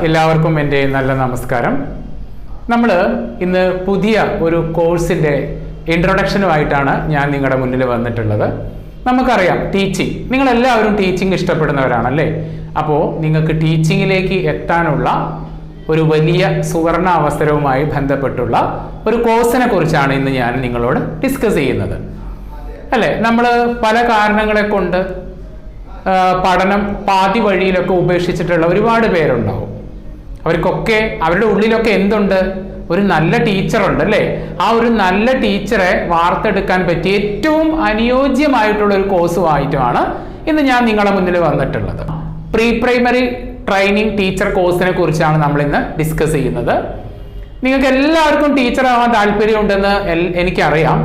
എല്ലാവർക്കും എൻ്റെ നല്ല നമസ്കാരം. നമ്മൾ ഇന്ന് പുതിയ ഒരു കോഴ്സിൻ്റെ ഇൻട്രൊഡക്ഷനുമായിട്ടാണ് ഞാൻ നിങ്ങളുടെ മുന്നിൽ വന്നിട്ടുള്ളത്. നമുക്കറിയാം ടീച്ചിങ്, നിങ്ങളെല്ലാവരും ടീച്ചിങ് ഇഷ്ടപ്പെടുന്നവരാണല്ലേ. അപ്പോൾ നിങ്ങൾക്ക് ടീച്ചിങ്ങിലേക്ക് എത്താനുള്ള ഒരു വലിയ സുവർണ അവസരവുമായി ബന്ധപ്പെട്ടുള്ള ഒരു കോഴ്സിനെ കുറിച്ചാണ് ഇന്ന് ഞാൻ നിങ്ങളോട് ഡിസ്കസ് ചെയ്യുന്നത് അല്ലേ. നമ്മൾ പല കാരണങ്ങളെ കൊണ്ട് പഠനം പാതി വഴിയിലൊക്കെ ഉപേക്ഷിച്ചിട്ടുള്ള ഒരുപാട് പേരുണ്ടാവും. അവർക്കൊക്കെ അവരുടെ ഉള്ളിലൊക്കെ എന്തുണ്ട്? ഒരു നല്ല ടീച്ചറുണ്ട് അല്ലേ. ആ ഒരു നല്ല ടീച്ചറെ വാർത്തെടുക്കാൻ പറ്റിയ ഏറ്റവും അനുയോജ്യമായിട്ടുള്ള ഒരു കോഴ്സുമായിട്ടുമാണ് ഇന്ന് ഞാൻ നിങ്ങളുടെ മുന്നിൽ വന്നിട്ടുള്ളത്. പ്രീ പ്രൈമറി ട്രെയിനിങ് ടീച്ചർ കോഴ്സിനെ കുറിച്ചാണ് നമ്മൾ ഇന്ന് ഡിസ്കസ് ചെയ്യുന്നത്. നിങ്ങൾക്ക് എല്ലാവർക്കും ടീച്ചർ ആവാൻ താല്പര്യമുണ്ടെന്ന് എനിക്കറിയാം.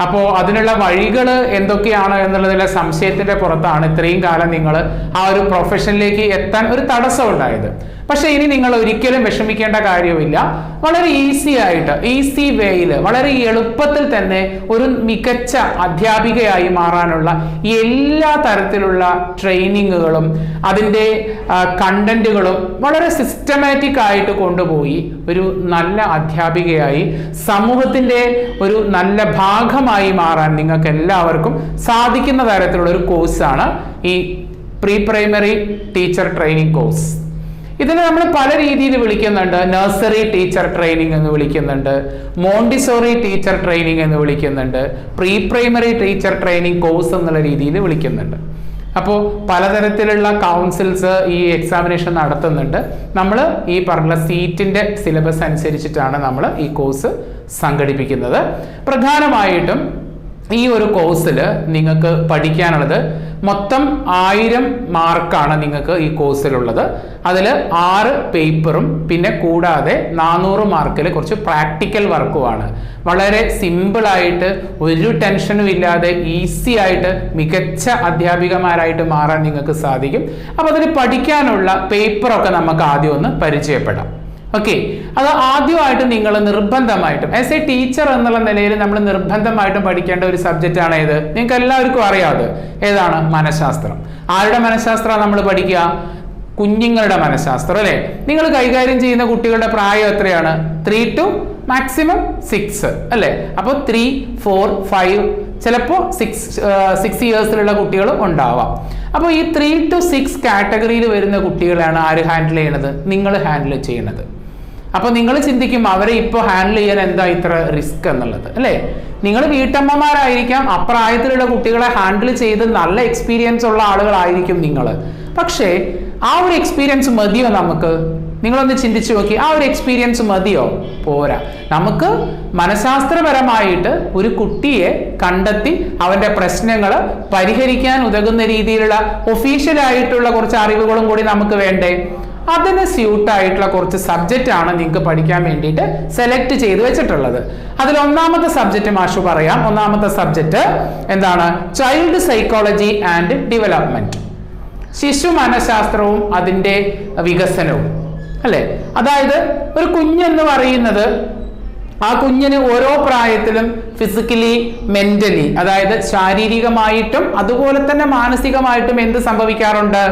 അപ്പോൾ അതിനുള്ള വഴികൾ എന്തൊക്കെയാണ് എന്നുള്ളതിലെ സംശയത്തിന്റെ പുറത്താണ് ഇത്രയും കാലം നിങ്ങൾ ആ ഒരു പ്രൊഫഷനിലേക്ക് എത്താൻ ഒരു തടസ്സം ഉണ്ടായത്. പക്ഷെ ഇനി നിങ്ങൾ ഒരിക്കലും വിഷമിക്കേണ്ട കാര്യമില്ല. വളരെ ഈസി വേയിൽ വളരെ എളുപ്പത്തിൽ തന്നെ ഒരു മികച്ച അധ്യാപികയായി മാറാനുള്ള എല്ലാ തരത്തിലുള്ള ട്രെയിനിങ്ങുകളും അതിൻ്റെ കണ്ടന്റുകളും വളരെ സിസ്റ്റമാറ്റിക് ആയിട്ട് കൊണ്ടുപോയി ഒരു നല്ല അധ്യാപികയായി സമൂഹത്തിൻ്റെ ഒരു നല്ല ഭാഗമായി മാറാൻ നിങ്ങൾക്ക് എല്ലാവർക്കും സാധിക്കുന്ന തരത്തിലുള്ള ഒരു കോഴ്സാണ് ഈ pre primary teacher training course. ഇതിനെ നമ്മൾ പല രീതിയിൽ വിളിക്കുന്നുണ്ട്. നഴ്സറി ടീച്ചർ ട്രെയിനിങ് എന്ന് വിളിക്കുന്നുണ്ട്, മോണ്ടിസോറി ടീച്ചർ ട്രെയിനിങ് എന്ന് വിളിക്കുന്നുണ്ട്, pre primary teacher training course എന്നുള്ള രീതിയിൽ വിളിക്കുന്നുണ്ട്. അപ്പോൾ പലതരത്തിലുള്ള കൗൺസിൽസ് ഈ എക്സാമിനേഷൻ നടത്തുന്നുണ്ട്. നമ്മൾ ഈ പറഞ്ഞ സീറ്റിൻ്റെ സിലബസ് അനുസരിച്ചിട്ടാണ് നമ്മൾ ഈ കോഴ്സ് സംഘടിപ്പിക്കുന്നത്. പ്രധാനമായിട്ടും ഈ ഒരു കോഴ്സിൽ നിങ്ങൾക്ക് പഠിക്കാനുള്ളത് മൊത്തം 1000 മാർക്കാണ് നിങ്ങൾക്ക് ഈ കോഴ്സിലുള്ളത്. അതിൽ 6 പേപ്പറും പിന്നെ കൂടാതെ 400 മാർക്കിൽ കുറച്ച് പ്രാക്ടിക്കൽ വർക്കുമാണ്. വളരെ സിമ്പിളായിട്ട് ഒരു ടെൻഷനും ഇല്ലാതെ ഈസി ആയിട്ട് മികച്ച അധ്യാപികമാരായിട്ട് മാറാൻ നിങ്ങൾക്ക് സാധിക്കും. അപ്പോൾ അതിന് പഠിക്കാനുള്ള പേപ്പറൊക്കെ നമുക്ക് ആദ്യം ഒന്ന് പരിചയപ്പെടാം. ഓക്കെ, അത് ആദ്യമായിട്ട് നിങ്ങൾ നിർബന്ധമായിട്ടും ആസ് എ ടീച്ചർ എന്നുള്ള നിലയിൽ നമ്മൾ നിർബന്ധമായിട്ടും പഠിക്കേണ്ട ഒരു സബ്ജക്റ്റ് ആണ് ഏത്? നിങ്ങൾക്ക് എല്ലാവർക്കും അറിയാതെ ഏതാണ്? മനഃശാസ്ത്രം. ആരുടെ മനഃശാസ്ത്രമാണ് നമ്മൾ പഠിക്കുക? കുഞ്ഞുങ്ങളുടെ മനഃശാസ്ത്രം അല്ലേ. നിങ്ങൾ കൈകാര്യം ചെയ്യുന്ന കുട്ടികളുടെ പ്രായം എത്രയാണ്? 3 to maximum 6 അല്ലേ. അപ്പോൾ 3, 4, 5 ചിലപ്പോൾ 6 ഇയേഴ്സിലുള്ള കുട്ടികൾ ഉണ്ടാവാം. അപ്പോൾ ഈ 3 to 6 കാറ്റഗറിയിൽ വരുന്ന കുട്ടികളാണ് ആര് ഹാൻഡിൽ ചെയ്യണത്? നിങ്ങൾ ഹാൻഡിൽ ചെയ്യണത്. അപ്പോൾ നിങ്ങൾ ചിന്തിക്കും അവരെ ഇപ്പോൾ ഹാൻഡിൽ ചെയ്യാൻ എന്താ ഇത്ര റിസ്ക് എന്നുള്ളത് അല്ലേ. നിങ്ങൾ വീട്ടമ്മമാരായിരിക്കാം, അപ്രായത്തിലുള്ള കുട്ടികളെ ഹാൻഡിൽ ചെയ്ത് നല്ല എക്സ്പീരിയൻസ് ഉള്ള ആളുകളായിരിക്കും നിങ്ങൾ. പക്ഷേ ആ ഒരു എക്സ്പീരിയൻസ് മതിയോ നമുക്ക്? നിങ്ങളൊന്ന് ചിന്തിച്ചു നോക്കി, ആ ഒരു എക്സ്പീരിയൻസ് മതിയോ? പോരാ. നമുക്ക് മനഃശാസ്ത്രപരമായിട്ട് ഒരു കുട്ടിയെ കണ്ടെത്തി അവൻ്റെ പ്രശ്നങ്ങൾ പരിഹരിക്കാൻ ഉതകുന്ന രീതിയിലുള്ള ഒഫീഷ്യലായിട്ടുള്ള കുറച്ച് അറിവുകളും കൂടി നമുക്ക് വേണ്ടേ? അതിന് സ്യൂട്ടായിട്ടുള്ള കുറച്ച് സബ്ജക്റ്റ് ആണ് നിങ്ങൾക്ക് പഠിക്കാൻ വേണ്ടിയിട്ട് സെലക്ട് ചെയ്ത് വെച്ചിട്ടുള്ളത്. അതിൽ ഒന്നാമത്തെ സബ്ജക്റ്റ് മാഷു പറയാം. ഒന്നാമത്തെ സബ്ജക്റ്റ് എന്താണ്? Child psychology and development. ശിശു മനഃശാസ്ത്രവും അതിൻ്റെ വികസനവും അല്ലേ. അതായത് ഒരു കുഞ്ഞെന്ന് പറയുന്നത് ആ കുഞ്ഞിന് ഓരോ പ്രായത്തിലും ഫിസിക്കലി മെന്റലി അതായത് ശാരീരികമായിട്ടും അതുപോലെ തന്നെ മാനസികമായിട്ടും എന്ത് സംഭവിക്കാറുണ്ട്?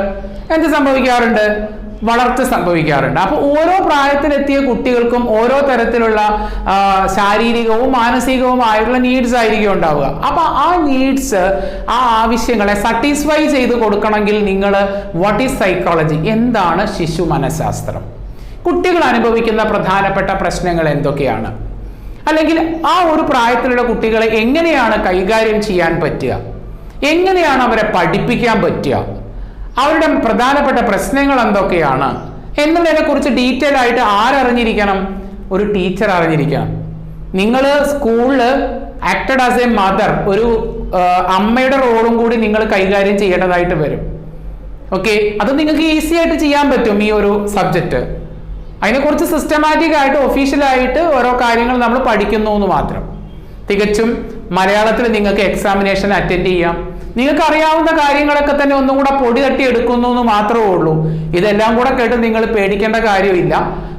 വളർച്ച സംഭവിക്കാറുണ്ട്. അപ്പോൾ ഓരോ പ്രായത്തിലെത്തിയ കുട്ടികൾക്കും ഓരോ തരത്തിലുള്ള ശാരീരികവും മാനസികവുമായിട്ടുള്ള നീഡ്സ് ആയിരിക്കും ഉണ്ടാവുക. അപ്പൊ ആ നീഡ്സ്, ആ ആവശ്യങ്ങളെ സാറ്റിസ്ഫൈ ചെയ്ത് കൊടുക്കണമെങ്കിൽ നിങ്ങൾ വാട്ട് ഈസ് സൈക്കോളജി, എന്താണ് ശിശു മനഃശാസ്ത്രം, കുട്ടികൾ അനുഭവിക്കുന്ന പ്രധാനപ്പെട്ട പ്രശ്നങ്ങൾ എന്തൊക്കെയാണ്, അല്ലെങ്കിൽ ആ ഒരു പ്രായത്തിലുള്ള കുട്ടികളെ എങ്ങനെയാണ് കൈകാര്യം ചെയ്യാൻ പറ്റുക, എങ്ങനെയാണ് അവരെ പഠിപ്പിക്കാൻ പറ്റുക, അവരുടെ പ്രധാനപ്പെട്ട പ്രശ്നങ്ങൾ എന്തൊക്കെയാണ് എന്നുള്ളതിനെ കുറിച്ച് ഡീറ്റെയിൽ ആയിട്ട് ആരറിഞ്ഞിരിക്കണം? ഒരു ടീച്ചർ അറിഞ്ഞിരിക്കണം. നിങ്ങൾ സ്കൂളിൽ ആക്ടഡ് ആസ് എ മദർ, ഒരു അമ്മയുടെ റോളും കൂടി നിങ്ങൾ കൈകാര്യം ചെയ്യേണ്ടതായിട്ട് വരും. ഓക്കെ, അത് നിങ്ങൾക്ക് ഈസി ആയിട്ട് ചെയ്യാൻ പറ്റും ഈ ഒരു സബ്ജക്റ്റ്. അതിനെക്കുറിച്ച് സിസ്റ്റമാറ്റിക് ആയിട്ട് ഒഫീഷ്യലായിട്ട് ഓരോ കാര്യങ്ങൾ നമ്മൾ പഠിക്കുന്നു എന്ന് മാത്രം. തികച്ചും മലയാളത്തിൽ നിങ്ങൾക്ക് എക്സാമിനേഷൻ അറ്റൻഡ് ചെയ്യാം. നിങ്ങൾക്ക് അറിയാവുന്ന കാര്യങ്ങളൊക്കെ തന്നെ ഒന്നും കൂടെ പൊടി തട്ടി എടുക്കുന്നു എന്ന് മാത്രമേ ഉള്ളൂ. ഇതെല്ലാം കൂടെ കേട്ട് നിങ്ങൾ പേടിക്കേണ്ട കാര്യമില്ല.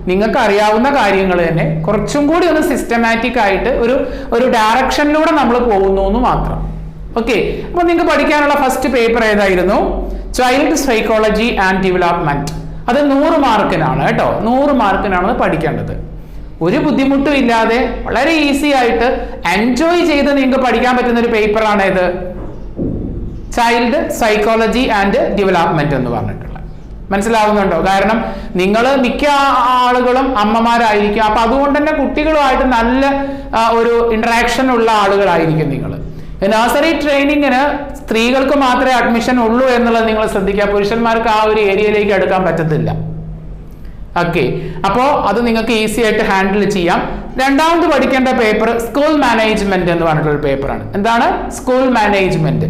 നിങ്ങൾക്ക് അറിയാവുന്ന കാര്യങ്ങൾ തന്നെ കുറച്ചും കൂടി ഒന്ന് സിസ്റ്റമാറ്റിക് ആയിട്ട് ഒരു ഡയറക്ഷനിലൂടെ നമ്മൾ പോകുന്നു എന്ന് മാത്രം. ഓക്കെ, അപ്പോൾ നിങ്ങൾക്ക് പഠിക്കാനുള്ള ഫസ്റ്റ് പേപ്പർ ഏതായിരുന്നു? Child psychology and development. അത് 100 മാർക്കിനാണ് കേട്ടോ. 100 മാർക്കിനാണ് അത് പഠിക്കേണ്ടത്. ഒരു ബുദ്ധിമുട്ടും ഇല്ലാതെ വളരെ ഈസി ആയിട്ട് എൻജോയ് ചെയ്ത് നിങ്ങൾക്ക് പഠിക്കാൻ പറ്റുന്ന ഒരു പേപ്പറാണ് ഇത് ചൈൽഡ് സൈക്കോളജി ആൻഡ് ഡെവലപ്മെന്റ് എന്ന് പറഞ്ഞിട്ടുള്ളത്. മനസ്സിലാവുന്നുണ്ടോ? കാരണം നിങ്ങൾ മിക്ക ആളുകളും അമ്മമാരായിരിക്കും. അപ്പൊ അതുകൊണ്ട് തന്നെ കുട്ടികളുമായിട്ട് നല്ല ഒരു ഇന്ററാക്ഷൻ ഉള്ള ആളുകളായിരിക്കും നിങ്ങൾ. നഴ്സറി ട്രെയിനിങ്ങിന് സ്ത്രീകൾക്ക് മാത്രമേ അഡ്മിഷൻ ഉള്ളൂ എന്നുള്ളത് നിങ്ങൾ ശ്രദ്ധിക്കുക. പുരുഷന്മാർക്ക് ആ ഒരു ഏരിയയിലേക്ക് എടുക്കാൻ പറ്റത്തില്ല. ഓക്കെ, അപ്പോൾ അത് നിങ്ങൾക്ക് ഈസി ആയിട്ട് ഹാൻഡിൽ ചെയ്യാം. രണ്ടാമത് പഠിക്കേണ്ട പേപ്പർ സ്കൂൾ മാനേജ്മെന്റ് എന്ന് പറഞ്ഞിട്ടുള്ള പേപ്പറാണ്. എന്താണ് സ്കൂൾ മാനേജ്മെന്റ്?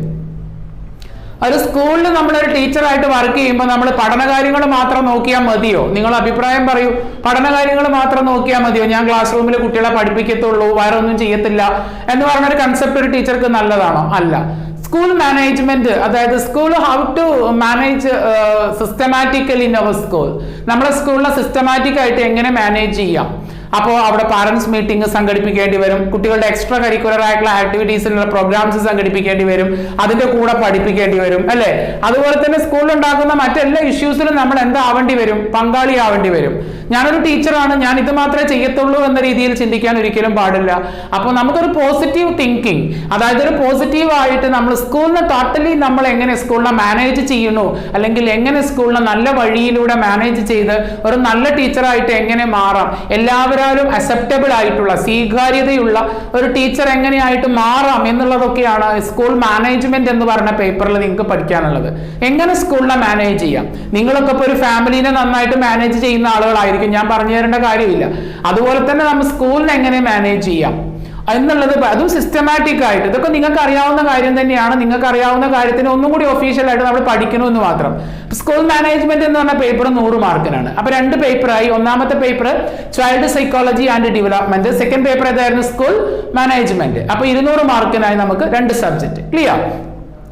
ഒരു സ്കൂളിൽ നമ്മളൊരു ടീച്ചറായിട്ട് വർക്ക് ചെയ്യുമ്പോൾ നമ്മൾ പഠനകാര്യങ്ങൾ മാത്രം നോക്കിയാൽ മതിയോ? നിങ്ങൾ അഭിപ്രായം പറയൂ. പഠനകാര്യങ്ങൾ മാത്രം നോക്കിയാൽ മതിയോ? ഞാൻ ക്ലാസ് റൂമിൽ കുട്ടികളെ പഠിപ്പിക്കത്തുള്ളൂ, വേറെ ഒന്നും ചെയ്യത്തില്ല എന്ന് പറഞ്ഞൊരു കൺസെപ്റ്റ് ഒരു ടീച്ചർക്ക് നല്ലതാണോ? അല്ല. സ്കൂൾ മാനേജ്മെന്റ്, അതായത് school how to manage systematically in our school. നമ്മുടെ സ്കൂളിനെ സിസ്റ്റമാറ്റിക് ആയിട്ട് എങ്ങനെ മാനേജ് ചെയ്യാം. അപ്പോൾ അവിടെ പാരന്റ്സ് മീറ്റിംഗ് സംഘടിപ്പിക്കേണ്ടി വരും, കുട്ടികളുടെ എക്സ്ട്രാ കരിക്കുലർ ആയിട്ടുള്ള ആക്ടിവിറ്റീസിലുള്ള പ്രോഗ്രാംസ് സംഘടിപ്പിക്കേണ്ടി വരും, അതിന്റെ കൂടെ പഠിപ്പിക്കേണ്ടി വരും അല്ലേ. അതുപോലെ തന്നെ സ്കൂളിൽ ഉണ്ടാക്കുന്ന മറ്റെല്ലാ ഇഷ്യൂസിലും നമ്മൾ എന്താവേണ്ടി വരും? പങ്കാളിയാവേണ്ടി വരും. ഞാനൊരു ടീച്ചറാണ്, ഞാൻ ഇത് മാത്രമേ ചെയ്യത്തുള്ളൂ എന്ന രീതിയിൽ ചിന്തിക്കാൻ ഒരിക്കലും പാടില്ല. അപ്പോൾ നമുക്കൊരു പോസിറ്റീവ് തിങ്കിങ്, അതായത് ഒരു പോസിറ്റീവ് ആയിട്ട് നമ്മൾ സ്കൂളിനെ ടോട്ടലി നമ്മൾ എങ്ങനെ സ്കൂളിനെ മാനേജ് ചെയ്യുന്നു, അല്ലെങ്കിൽ എങ്ങനെ സ്കൂളിനെ നല്ല വഴിയിലൂടെ മാനേജ് ചെയ്ത് ഒരു നല്ല ടീച്ചറായിട്ട് എങ്ങനെ മാറാം, എല്ലാവരും അക്സെപ്റ്റബിൾ ആയിട്ടുള്ള സ്വീകാര്യതയുള്ള ഒരു ടീച്ചർ എങ്ങനെയായിട്ട് മാറാം എന്നുള്ളതൊക്കെയാണ് സ്കൂൾ മാനേജ്മെന്റ് എന്ന് പറഞ്ഞ പേപ്പറിൽ നിങ്ങൾക്ക് പഠിക്കാനുള്ളത്. എങ്ങനെ സ്കൂളിനെ മാനേജ് ചെയ്യാം. നിങ്ങളൊക്കെ ഇപ്പോൾ ഒരു ഫാമിലിനെ നന്നായിട്ട് മാനേജ് ചെയ്യുന്ന ആളുകളായിരിക്കും, ഞാൻ പറഞ്ഞു തരേണ്ട കാര്യമില്ല. അതുപോലെ തന്നെ നമ്മൾ സ്കൂളിനെ എങ്ങനെ മാനേജ് ചെയ്യാം എന്നുള്ളത്, അതും സിസ്റ്റമാറ്റിക് ആയിട്ട്. ഇതൊക്കെ നിങ്ങൾക്ക് അറിയാവുന്ന കാര്യം തന്നെയാണ്. നിങ്ങൾക്ക് അറിയാവുന്ന കാര്യത്തിന് ഒന്നും കൂടി ഒഫീഷ്യലായിട്ട് നമ്മൾ പഠിക്കണമെന്ന് മാത്രം. സ്കൂൾ മാനേജ്മെന്റ് എന്ന് പറഞ്ഞ പേപ്പർ 100 മാർക്കിനാണ്. അപ്പൊ 2 പേപ്പറായി. ഒന്നാമത്തെ paper child psychology and development, second paper ഏതായിരുന്നു? School management. അപ്പൊ 200 മാർക്കിനായി നമുക്ക് 2 സബ്ജക്ട്. ക്ലിയർ?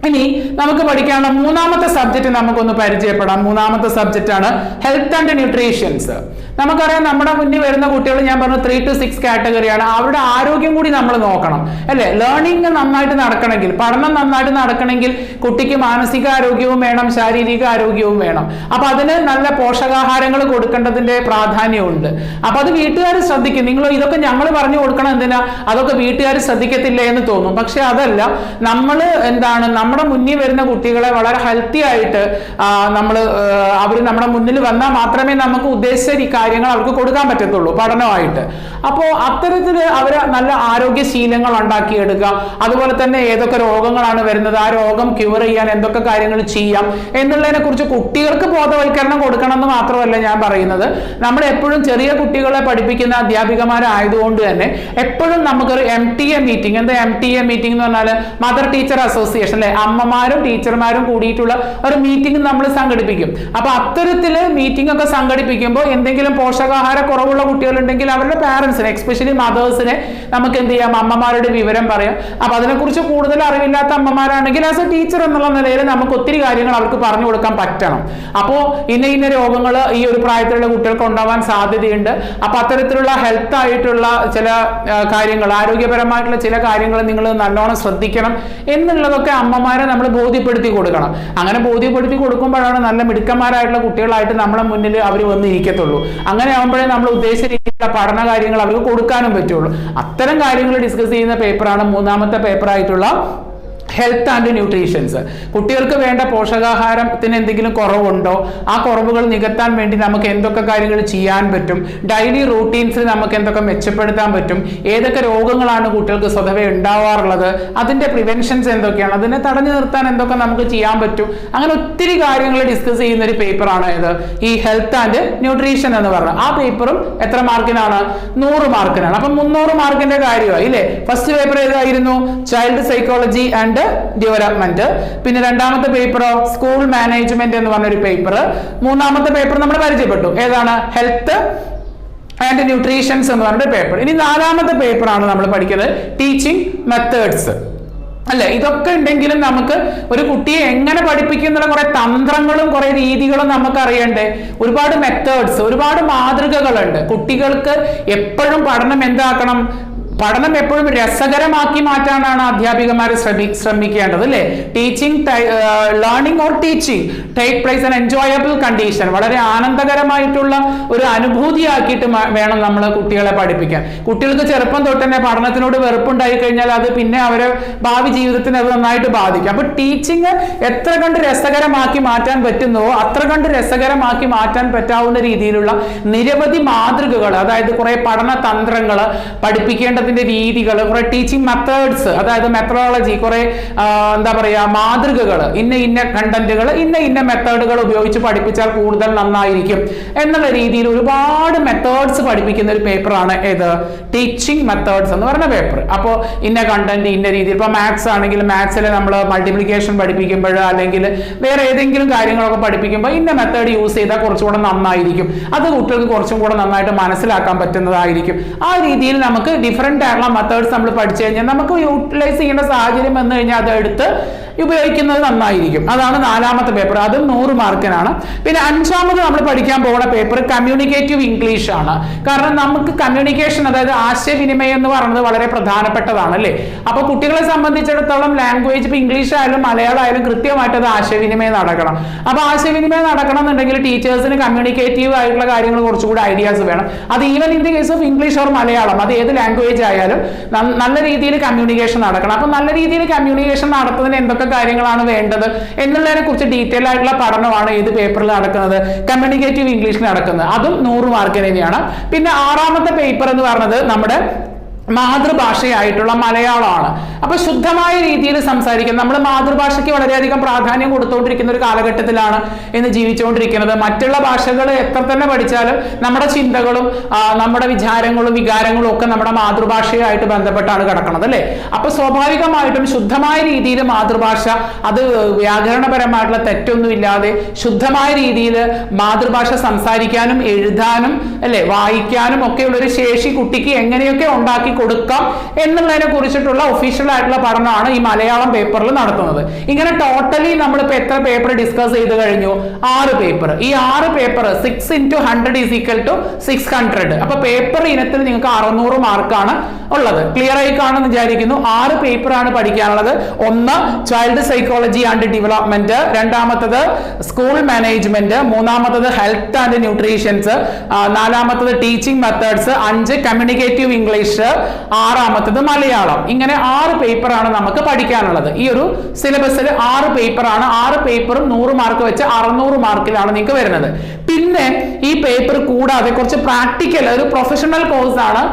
ഇനി നമുക്ക് പഠിക്കാനുള്ള മൂന്നാമത്തെ സബ്ജക്ട് നമുക്കൊന്ന് പരിചയപ്പെടാം. മൂന്നാമത്തെ സബ്ജക്റ്റ് ആണ് ഹെൽത്ത് ആൻഡ് ന്യൂട്രീഷൻസ്. നമുക്കറിയാം നമ്മുടെ മുന്നിൽ വരുന്ന കുട്ടികൾ, ഞാൻ പറഞ്ഞു 3 to 6 കാറ്റഗറിയാണ്. അവരുടെ ആരോഗ്യം കൂടി നമ്മൾ നോക്കണം അല്ലെ. ലേണിംഗ് നന്നായിട്ട് നടക്കണമെങ്കിൽ, പഠനം നന്നായിട്ട് നടക്കണമെങ്കിൽ കുട്ടിക്ക് മാനസികാരോഗ്യവും വേണം, ശാരീരിക ആരോഗ്യവും വേണം. അപ്പൊ അതിന് നല്ല പോഷകാഹാരങ്ങൾ കൊടുക്കേണ്ടതിന്റെ പ്രാധാന്യമുണ്ട്. അപ്പൊ അത് വീട്ടുകാർ ശ്രദ്ധിക്കും. നിങ്ങൾ ഇതൊക്കെ ഞങ്ങൾ പറഞ്ഞു കൊടുക്കണം എന്തിനാ, അതൊക്കെ വീട്ടുകാർ ശ്രദ്ധിക്കത്തില്ല എന്ന് തോന്നും. പക്ഷെ അതല്ല, നമ്മൾ എന്താണ്, നമ്മുടെ മുന്നിൽ വരുന്ന കുട്ടികളെ വളരെ ഹെൽത്തി ആയിട്ട് അവർ നമ്മുടെ മുന്നിൽ വന്നാൽ മാത്രമേ നമുക്ക് ഉദ്ദേശിച്ച കാര്യങ്ങൾ അവർക്ക് കൊടുക്കാൻ പറ്റത്തുള്ളൂ പഠനമായിട്ട്. അപ്പോൾ അത്തരത്തിൽ അവർ നല്ല ആരോഗ്യശീലങ്ങൾ ഉണ്ടാക്കിയെടുക്കുക. അതുപോലെ തന്നെ ഏതൊക്കെ രോഗങ്ങളാണ് വരുന്നത്, ആ രോഗം ക്യൂർ ചെയ്യാൻ എന്തൊക്കെ കാര്യങ്ങൾ ചെയ്യാം എന്നുള്ളതിനെ കുറിച്ച് കുട്ടികൾക്ക് ബോധവൽക്കരണം കൊടുക്കണം എന്ന് മാത്രമല്ല ഞാൻ പറയുന്നത്. നമ്മൾ എപ്പോഴും ചെറിയ കുട്ടികളെ പഠിപ്പിക്കുന്ന അധ്യാപികമാരായതുകൊണ്ട് തന്നെ എപ്പോഴും നമുക്കൊരു MTA മീറ്റിംഗ്, എന്താ MTA മീറ്റിംഗ് എന്ന് പറഞ്ഞാൽ മദർ ടീച്ചർ അസോസിയേഷൻ അല്ലെ, അമ്മമാരും ടീച്ചർമാരും കൂടിയിട്ടുള്ള ഒരു മീറ്റിംഗ് നമ്മൾ സംഘടിപ്പിക്കും. അപ്പൊ അത്തരത്തില് മീറ്റിംഗ് ഒക്കെ സംഘടിപ്പിക്കുമ്പോൾ എന്തെങ്കിലും പോഷകാഹാര കുറവുള്ള കുട്ടികളുണ്ടെങ്കിൽ അവരുടെ പാരന്റ്സിനെ, എക്സ്പെഷ്യലി മദേഴ്സിനെ നമുക്ക് എന്ത് ചെയ്യാം, അമ്മമാരുടെ വിവരം പറയാം. അപ്പൊ അതിനെക്കുറിച്ച് കൂടുതൽ അറിവില്ലാത്ത അമ്മമാരാണെങ്കിൽ ആസ് എ ടീച്ചർ എന്നുള്ള നിലയിൽ നമുക്ക് ഒത്തിരി കാര്യങ്ങൾ അവർക്ക് പറഞ്ഞു കൊടുക്കാൻ പറ്റണം. അപ്പോൾ ഇന്ന രോഗങ്ങൾ ഈ ഒരു പ്രായത്തിലുള്ള കുട്ടികൾക്ക് ഉണ്ടാവാൻ സാധ്യതയുണ്ട്. അപ്പൊ അത്തരത്തിലുള്ള ഹെൽത്ത് ആയിട്ടുള്ള ചില കാര്യങ്ങൾ, ആരോഗ്യപരമായിട്ടുള്ള ചില കാര്യങ്ങൾ നിങ്ങൾ നല്ലോണം ശ്രദ്ധിക്കണം എന്നുള്ളതൊക്കെ അമ്മമാരെ നമ്മൾ ബോധ്യപ്പെടുത്തി കൊടുക്കണം. അങ്ങനെ ബോധ്യപ്പെടുത്തി കൊടുക്കുമ്പോഴാണ് നല്ല മിടുക്കന്മാരായിട്ടുള്ള കുട്ടികളായിട്ട് നമ്മളെ മുന്നിൽ അവർ വന്നിരിക്കത്തുള്ളൂ. അങ്ങനെ ആകുമ്പോഴേ നമ്മൾ ഉദ്ദേശിച്ച രീതിയിലുള്ള പഠന കാര്യങ്ങൾ അവർക്ക് കൊടുക്കാനും പറ്റുള്ളൂ. അത്തരം കാര്യങ്ങൾ ഡിസ്കസ് ചെയ്യുന്ന പേപ്പറാണ് മൂന്നാമത്തെ പേപ്പറായിട്ടുള്ള ഹെൽത്ത് ആൻഡ് ന്യൂട്രീഷൻസ്. കുട്ടികൾക്ക് വേണ്ട പോഷകാഹാരത്തിന് എന്തെങ്കിലും കുറവുണ്ടോ, ആ കുറവുകൾ നികത്താൻ വേണ്ടി നമുക്ക് എന്തൊക്കെ കാര്യങ്ങൾ ചെയ്യാൻ പറ്റും, ഡെയിലി റൂട്ടീൻസിൽ നമുക്ക് എന്തൊക്കെ മെച്ചപ്പെടുത്താൻ പറ്റും, ഏതൊക്കെ രോഗങ്ങളാണ് കുട്ടികൾക്ക് സ്വതവേ ഉണ്ടാവാറുള്ളത്, അതിന്റെ പ്രിവെൻഷൻസ് എന്തൊക്കെയാണ്, അതിനെ തടഞ്ഞു നിർത്താൻ എന്തൊക്കെ നമുക്ക് ചെയ്യാൻ പറ്റും. അങ്ങനെ ഒത്തിരി കാര്യങ്ങൾ ഡിസ്കസ് ചെയ്യുന്ന ഒരു പേപ്പറാണ് ഇത് ഈ ഹെൽത്ത് ആൻഡ് ന്യൂട്രീഷൻ എന്ന് പറഞ്ഞത്. ആ പേപ്പറും എത്ര മാർക്കിനാണ്? 100 മാർക്കിനാണ്. അപ്പം 300 മാർക്കിന്റെ കാര്യമായി അല്ലേ. ഫസ്റ്റ് പേപ്പർ ഏതായിരുന്നു? Child psychology and development. പിന്നെ രണ്ടാമത്തെ പേപ്പറോ സ്കൂൾ മാനേജ്മെന്റ് എന്ന് പറഞ്ഞൊരു പേപ്പർ. മൂന്നാമത്തെ പേപ്പർ നമ്മൾ പരിചയപ്പെട്ടു, ഏതാണ്? ഹെൽത്ത് ആൻഡ് ന്യൂട്രീഷൻസ് എന്ന് പറഞ്ഞൊരു പേപ്പർ. ഇനി നാലാമത്തെ പേപ്പറാണ് നമ്മൾ പഠിക്കുന്നത് ടീച്ചിങ് മെത്തേഡ്സ് അല്ലെ. ഇതൊക്കെ ഉണ്ടെങ്കിലും നമുക്ക് ഒരു കുട്ടിയെ എങ്ങനെ പഠിപ്പിക്കുന്നുള്ള കുറെ തന്ത്രങ്ങളും കുറെ രീതികളും നമുക്ക് അറിയണ്ടേ. ഒരുപാട് മെത്തേഡ്സ്, ഒരുപാട് മാതൃകകളുണ്ട്. കുട്ടികൾക്ക് എപ്പോഴും പഠനം എന്താക്കണം, പഠനം എപ്പോഴും രസകരമാക്കി മാറ്റാനാണ് അധ്യാപികമാർ ശ്രമിക്കേണ്ടത് അല്ലേ. Teaching learning or teaching take place an enjoyable condition, വളരെ ആനന്ദകരമായിട്ടുള്ള ഒരു അനുഭൂതിയാക്കിയിട്ട് വേണം നമ്മൾ കുട്ടികളെ പഠിപ്പിക്കാൻ. കുട്ടികൾക്ക് ചെറുപ്പം തൊട്ട് തന്നെ പഠനത്തിനോട് വെറുപ്പുണ്ടായി കഴിഞ്ഞാൽ അത് പിന്നെ അവരെ ഭാവി ജീവിതത്തിന് അത് നന്നായിട്ട് ബാധിക്കും. അപ്പൊ ടീച്ചിങ് എത്ര കണ്ട് രസകരമാക്കി മാറ്റാൻ പറ്റുന്നുവോ അത്ര കണ്ട് രസകരമാക്കി മാറ്റാൻ പറ്റാവുന്ന രീതിയിലുള്ള നിരവധി മാതൃകകൾ, അതായത് കുറെ പഠന തന്ത്രങ്ങൾ, പഠിപ്പിക്കേണ്ടതിന്റെ രീതികൾ, കുറെ ടീച്ചിങ് മെത്തേഡ്സ്, അതായത് മെത്തഡോളജി, കുറെ എന്താ പറയാ മാതൃകകൾ, ഇന്ന കണ്ടന്റുകൾ, ഇന്ന മെത്തേഡുകൾ ഉപയോഗിച്ച് പഠിപ്പിച്ചാൽ കൂടുതൽ നന്നായിരിക്കും എന്നുള്ള രീതിയിൽ ഒരുപാട് മെത്തേഡ്സ് പഠിപ്പിക്കുന്ന ഒരു പേപ്പറാണ് ഏത് ടീച്ചിങ് മെത്തേഡ്സ് എന്ന് പറഞ്ഞ പേപ്പർ. അപ്പോൾ ഇന്ന കണ്ടന്റ് ഇന്ന രീതിയിൽ, ഇപ്പൊ മാത്സ് ആണെങ്കിൽ മാത്സിൽ നമ്മൾ മൾട്ടിപ്ലിക്കേഷൻ പഠിപ്പിക്കുമ്പോൾ അല്ലെങ്കിൽ വേറെ ഏതെങ്കിലും കാര്യങ്ങളൊക്കെ പഠിപ്പിക്കുമ്പോൾ ഇന്ന മെത്തേഡ് യൂസ് ചെയ്താൽ കുറച്ചുകൂടെ നന്നായിരിക്കും, അത് കുട്ടികൾക്ക് കുറച്ചും കൂടെ നന്നായിട്ട് മനസ്സിലാക്കാൻ പറ്റുന്നതായിരിക്കും. ആ രീതിയിൽ നമുക്ക് ഡിഫറെന്റ് ആയിട്ടുള്ള മെത്തേഡ്സ് നമ്മൾ പഠിച്ചു കഴിഞ്ഞാൽ നമുക്ക് യൂട്ടിലൈസ് ചെയ്യേണ്ട സാഹചര്യം വന്നു കഴിഞ്ഞാൽ അത് എടുത്ത് ഉപയോഗിക്കുന്നത് നന്നായിരിക്കും. അതാണ് 4ാമത്തെ പേപ്പർ, അതും 100 മാർക്കിനാണ്. പിന്നെ 5ാമത് നമ്മൾ പഠിക്കാൻ പോകുന്ന പേപ്പർ കമ്മ്യൂണിക്കേറ്റീവ് ഇംഗ്ലീഷ് ആണ്. കാരണം നമുക്ക് കമ്മ്യൂണിക്കേഷൻ, അതായത് ആശയവിനിമയം എന്ന് പറയുന്നത് വളരെ പ്രധാനപ്പെട്ടതാണ് അല്ലേ. അപ്പൊ കുട്ടികളെ സംബന്ധിച്ചിടത്തോളം ലാംഗ്വേജ് ഇപ്പൊ ഇംഗ്ലീഷ് ആയാലും മലയാളം ആയാലും കൃത്യമായിട്ട് അത് ആശയവിനിമയം നടക്കണം. അപ്പൊ ആശയവിനിമയം നടക്കണം എന്നുണ്ടെങ്കിൽ ടീച്ചേഴ്സിന് കമ്മ്യൂണിക്കേറ്റീവ് ആയിട്ടുള്ള കാര്യങ്ങൾ കുറച്ചുകൂടി ഐഡിയാസ് വേണം. അത് even in the case of English or Malayalam, അത് ഏത് ലാംഗ്വേജ് ആയാലും നല്ല രീതിയിൽ കമ്മ്യൂണിക്കേഷൻ നടക്കണം. അപ്പൊ നല്ല രീതിയിൽ കമ്മ്യൂണിക്കേഷൻ നടത്തുന്നതിന് എന്തൊക്കെ കാര്യങ്ങളാണ് വേണ്ടത് എന്നുള്ളതിനെ കുറിച്ച് ഡീറ്റെയിൽ ആയിട്ടുള്ള പഠനമാണ് ഏത് പേപ്പറിൽ നടക്കുന്നത്, കമ്മ്യൂണിക്കേറ്റീവ് ഇംഗ്ലീഷിൽ നടക്കുന്നത്. അതും 100 മാർക്കിന് തന്നെയാണ്. പിന്നെ 6ാമത്തെ പേപ്പർ എന്ന് പറയുന്നത് നമ്മുടെ മാതൃഭാഷയായിട്ടുള്ള മലയാളമാണ്. അപ്പൊ ശുദ്ധമായ രീതിയിൽ സംസാരിക്കാൻ, നമ്മൾ മാതൃഭാഷയ്ക്ക് വളരെയധികം പ്രാധാന്യം കൊടുത്തുകൊണ്ടിരിക്കുന്ന ഒരു കാലഘട്ടത്തിലാണ് ഇന്ന് ജീവിച്ചുകൊണ്ടിരിക്കുന്നത്. മറ്റുള്ള ഭാഷകൾ എത്ര തന്നെ പഠിച്ചാലും നമ്മുടെ ചിന്തകളും നമ്മുടെ വിചാരങ്ങളും വികാരങ്ങളും ഒക്കെ നമ്മുടെ മാതൃഭാഷയായിട്ട് ബന്ധപ്പെട്ടാണ് കിടക്കുന്നത് അല്ലെ. അപ്പൊ സ്വാഭാവികമായിട്ടും ശുദ്ധമായ രീതിയിൽ മാതൃഭാഷ, അത് വ്യാകരണപരമായിട്ടുള്ള തെറ്റൊന്നുമില്ലാതെ ശുദ്ധമായ രീതിയിൽ മാതൃഭാഷ സംസാരിക്കാനും എഴുതാനും അല്ലെ വായിക്കാനും ഒക്കെയുള്ള ഒരു ശേഷി കുട്ടിക്ക് എങ്ങനെയൊക്കെ ഉണ്ടാക്കി കൊടുക്കാം എന്നുള്ളതിനെ കുറിച്ചിട്ടുള്ള ഒഫീഷ്യൽ ആയിട്ടുള്ള പഠനമാണ് ഈ മലയാളം പേപ്പറിൽ നടത്തുന്നത്. ഇങ്ങനെ ടോട്ടലി നമ്മളിപ്പോ എത്ര പേപ്പർ ഡിസ്കസ് ചെയ്ത് കഴിഞ്ഞു? 6 പേപ്പർ. ഈ 6 പേപ്പർ 6 into 100 = 600. അപ്പൊ പേപ്പർ ഇനത്തിൽ നിങ്ങൾക്ക് 600 മാർക്കാണ് ഉള്ളത്. ക്ലിയർ ആയി കാണുമെന്ന് വിചാരിക്കുന്നു. 6 പേപ്പറാണ് പഠിക്കാനുള്ളത്. ഒന്ന് ചൈൽഡ് സൈക്കോളജി ആൻഡ് ഡെവലപ്മെന്റ്, 2ാമത്തത് സ്കൂൾ മാനേജ്മെന്റ്, 3ാമത്തത് ഹെൽത്ത് ആൻഡ് ന്യൂട്രീഷൻസ്, 4ാമത്തത് ടീച്ചിങ് മെത്തേഡ്സ്, 5 കമ്മ്യൂണിക്കേറ്റീവ് ഇംഗ്ലീഷ്, 6ാമത്തത് മലയാളം. ഇങ്ങനെ 6 പേപ്പറാണ് നമുക്ക് പഠിക്കാനുള്ളത്. ഈ ഒരു സിലബസിൽ 6 പേപ്പറാണ്. 6 പേപ്പറും 100 മാർക്ക് വെച്ച് 600 മാർക്കിലാണ് നിങ്ങൾക്ക് വരുന്നത്. പിന്നെ ഈ പേപ്പർ കൂടാതെ കുറച്ച് പ്രാക്ടിക്കൽ, ഒരു പ്രൊഫഷണൽ കോഴ്സ് ആണ്.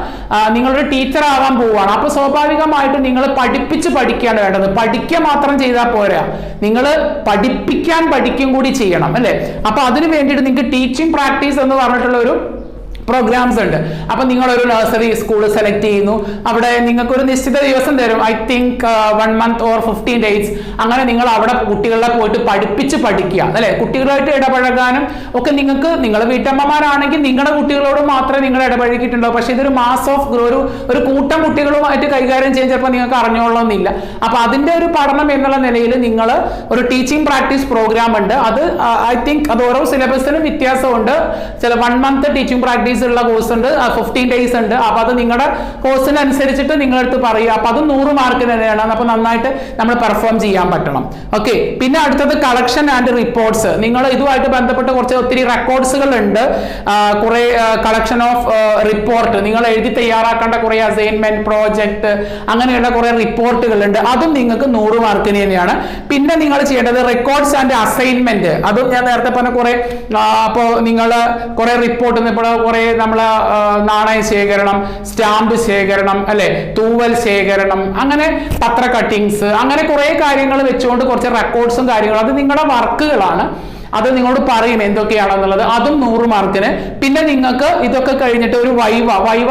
നിങ്ങളൊരു ടീച്ചർ ആവാൻ പോവുകയാണ്. അപ്പൊ സ്വാഭാവികമായിട്ടും നിങ്ങൾ പഠിക്കുകയാണ് വേണ്ടത്. പഠിക്കുക മാത്രം ചെയ്താൽ പോരാ, നിങ്ങൾ പഠിക്കും കൂടി ചെയ്യണം അല്ലെ. അപ്പൊ അതിന് വേണ്ടിയിട്ട് നിങ്ങൾക്ക് ടീച്ചിങ് പ്രാക്ടീസ് എന്ന് പറഞ്ഞിട്ടുള്ള ഒരു പ്രോഗ്രാംസ് ഉണ്ട്. അപ്പൊ നിങ്ങളൊരു നഴ്സറി സ്കൂൾ സെലക്ട് ചെയ്യുന്നു. അവിടെ നിങ്ങൾക്ക് ഒരു നിശ്ചിത ദിവസം തരും. I think 1 month or 15 days. അങ്ങനെ നിങ്ങൾ അവിടെ കുട്ടികളെ പോയിട്ട് പഠിക്കുക അല്ലെ. കുട്ടികളായിട്ട് ഇടപഴകാനും ഒക്കെ നിങ്ങൾക്ക്, നിങ്ങളുടെ വീട്ടമ്മമാരാണെങ്കിൽ നിങ്ങളുടെ കുട്ടികളോട് മാത്രമേ നിങ്ങൾ ഇടപഴകിയിട്ടുണ്ടാവും. പക്ഷെ ഇതൊരു മാസ് ഓഫ് ഒരു കൂട്ടം കുട്ടികളുമായിട്ട് കൈകാര്യം ചെയ്യാൻ ചിലപ്പോൾ നിങ്ങൾക്ക് അറിഞ്ഞോളണമെന്നില്ല. അപ്പൊ അതിന്റെ ഒരു പഠനം എന്നുള്ള നിലയിൽ നിങ്ങൾ ഒരു ടീച്ചിങ് പ്രാക്ടീസ് പ്രോഗ്രാം ഉണ്ട്. അത് ഐ തിങ്ക് അത് ഓരോ സിലബസിനും വ്യത്യാസമുണ്ട്. ചില 1 month ടീച്ചിങ് പ്രാക്ടീസ് ഉള്ള കോഴ്സ് ഉണ്ട്, 15 days ഉണ്ട്. അപ്പൊ അത് നിങ്ങളുടെ കോഴ്സിനനുസരിച്ചിട്ട് നിങ്ങളടുത്ത് പറയുക. അപ്പൊ അത് 100 മാർക്കിന് തന്നെയാണ്. അപ്പൊ നന്നായിട്ട് നമ്മൾ പെർഫോം ചെയ്യാൻ പറ്റണം. ഓക്കെ. പിന്നെ അടുത്തത് കളക്ഷൻ ആൻഡ് റിപ്പോർട്ട്സ്. നിങ്ങൾ ഇതുമായിട്ട് ബന്ധപ്പെട്ട് ഒത്തിരി റെക്കോർഡ്സുകൾ ഉണ്ട്. കുറെ കളക്ഷൻ ഓഫ് റിപ്പോർട്ട്, നിങ്ങൾ എഴുതി തയ്യാറാക്കേണ്ട കുറെ അസൈൻമെന്റ്, പ്രോജക്ട്, അങ്ങനെയുള്ള കുറെ റിപ്പോർട്ടുകൾ ഉണ്ട്. അതും നിങ്ങൾക്ക് 100 മാർക്കിന് തന്നെയാണ്. പിന്നെ നിങ്ങൾ ചെയ്യേണ്ടത് റെക്കോർഡ്സ് ആൻഡ് അസൈൻമെന്റ്. അതും ഞാൻ നേരത്തെ പറഞ്ഞ കുറെ, അപ്പോൾ നിങ്ങൾ കുറെ റിപ്പോർട്ട്, ഇപ്പോൾ കുറെ നമ്മള് നാണയ ശേഖരണം, സ്റ്റാമ്പ് ശേഖരണം അല്ലെ, തൂവൽ ശേഖരണം, അങ്ങനെ പത്ര കട്ടിങ്സ്, അങ്ങനെ കുറെ കാര്യങ്ങൾ വെച്ചുകൊണ്ട് കുറച്ച് റെക്കോർഡ്സും കാര്യങ്ങളും, അത് നിങ്ങളുടെ വർക്കുകളാണ്. അത് നിങ്ങളോട് പറയും എന്തൊക്കെയാണെന്നുള്ളത്. അതും 100 മാർക്കിന്. പിന്നെ നിങ്ങൾക്ക് ഇതൊക്കെ കഴിഞ്ഞിട്ട് ഒരു വൈവ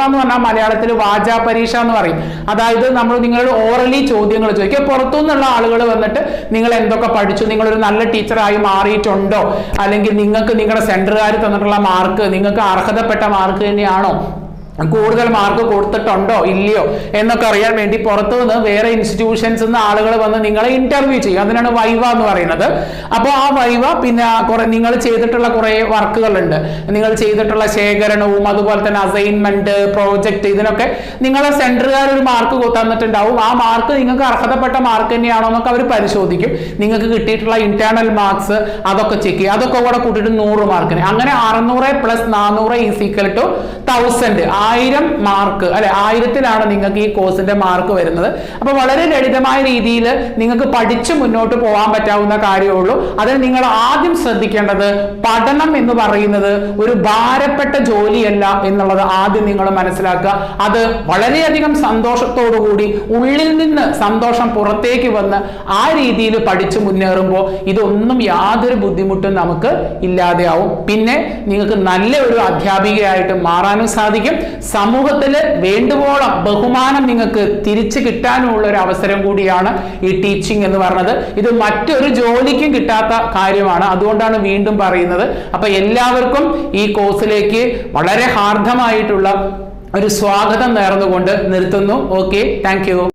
എന്ന് പറഞ്ഞാൽ മലയാളത്തിൽ വാചാ പരീക്ഷ എന്ന് പറയും. അതായത് നിങ്ങളോട് ഓറലി ചോദ്യങ്ങൾ ചോദിക്കുക. പുറത്തുനിന്നുള്ള ആളുകൾ വന്നിട്ട് നിങ്ങൾ എന്തൊക്കെ പഠിച്ചു, നിങ്ങളൊരു നല്ല ടീച്ചറായി മാറിയിട്ടുണ്ടോ, അല്ലെങ്കിൽ നിങ്ങൾക്ക് നിങ്ങളുടെ സെന്ററുകാർ തന്നിട്ടുള്ള മാർക്ക് നിങ്ങൾക്ക് അർഹതപ്പെട്ട മാർക്ക് തന്നെയാണോ കൂടുതൽ മാർക്ക് കൊടുത്തിട്ടുണ്ടോ ഇല്ലയോ എന്നൊക്കെ അറിയാൻ വേണ്ടി പുറത്തുനിന്ന് വേറെ ഇൻസ്റ്റിറ്റ്യൂഷൻസ് നിന്ന് ആളുകൾ വന്ന് നിങ്ങളെ ഇന്റർവ്യൂ ചെയ്യും. അതിനാണ് വൈവ എന്ന് പറയുന്നത്. അപ്പോൾ ആ വൈവ പിന്നെ കുറെ നിങ്ങൾ ചെയ്തിട്ടുള്ള കുറെ വർക്കുകളുണ്ട്, നിങ്ങൾ ചെയ്തിട്ടുള്ള ശേഖരണവും അതുപോലെ തന്നെ അസൈൻമെന്റ്, പ്രോജക്റ്റ്, ഇതിനൊക്കെ നിങ്ങളെ സെന്ററുകാർ ഒരു മാർക്ക് തന്നിട്ടുണ്ടാവും. ആ മാർക്ക് നിങ്ങൾക്ക് അർഹതപ്പെട്ട മാർക്ക് തന്നെയാണോ എന്നൊക്കെ അവർ പരിശോധിക്കും. നിങ്ങൾക്ക് കിട്ടിയിട്ടുള്ള ഇന്റേണൽ മാർക്സ് അതൊക്കെ ചെക്ക് ചെയ്യും. അതൊക്കെ കൂടെ കൂട്ടിയിട്ട് 100 മാർക്കിന്, അങ്ങനെ 600 + 400 = 1000. 1000 മാർക്ക് അല്ലെ, 1000-ലാണ് നിങ്ങൾക്ക് ഈ കോഴ്സിന്റെ മാർക്ക് വരുന്നത്. അപ്പൊ വളരെ ലളിതമായ രീതിയിൽ നിങ്ങൾക്ക് പഠിച്ച് മുന്നോട്ട് പോകാൻ പറ്റാവുന്ന കാര്യമുള്ളൂ. അതിന് നിങ്ങൾ ആദ്യം ശ്രദ്ധിക്കേണ്ടത് പഠനം എന്ന് പറയുന്നത് ഒരു ഭാരപ്പെട്ട ജോലിയല്ല എന്നുള്ളത് ആദ്യം നിങ്ങൾ മനസ്സിലാക്കുക. അത് വളരെയധികം സന്തോഷത്തോടുകൂടി ഉള്ളിൽ നിന്ന് സന്തോഷം പുറത്തേക്ക് വന്ന് ആ രീതിയിൽ പഠിച്ചു മുന്നേറുമ്പോൾ ഇതൊന്നും യാതൊരു ബുദ്ധിമുട്ടും നമുക്ക് ഇല്ലാതെയാവും. പിന്നെ നിങ്ങൾക്ക് നല്ല ഒരു അധ്യാപികയായിട്ട് മാറാനും സാധിക്കും. സമൂഹത്തിൽ വേണ്ടുവോളം ബഹുമാനം നിങ്ങൾക്ക് തിരിച്ചു കിട്ടാനുമുള്ള ഒരു അവസരം കൂടിയാണ് ഈ ടീച്ചിങ് എന്ന് പറയുന്നത്. ഇത് മറ്റൊരു ജോലിക്കും കിട്ടാത്ത കാര്യമാണ്. അതുകൊണ്ടാണ് വീണ്ടും പറയുന്നത്. അപ്പൊ എല്ലാവർക്കും ഈ കോഴ്സിലേക്ക് വളരെ ഹാർദമായിട്ടുള്ള ഒരു സ്വാഗതം നേർന്നുകൊണ്ട് നിർത്തുന്നു. Okay, thank you.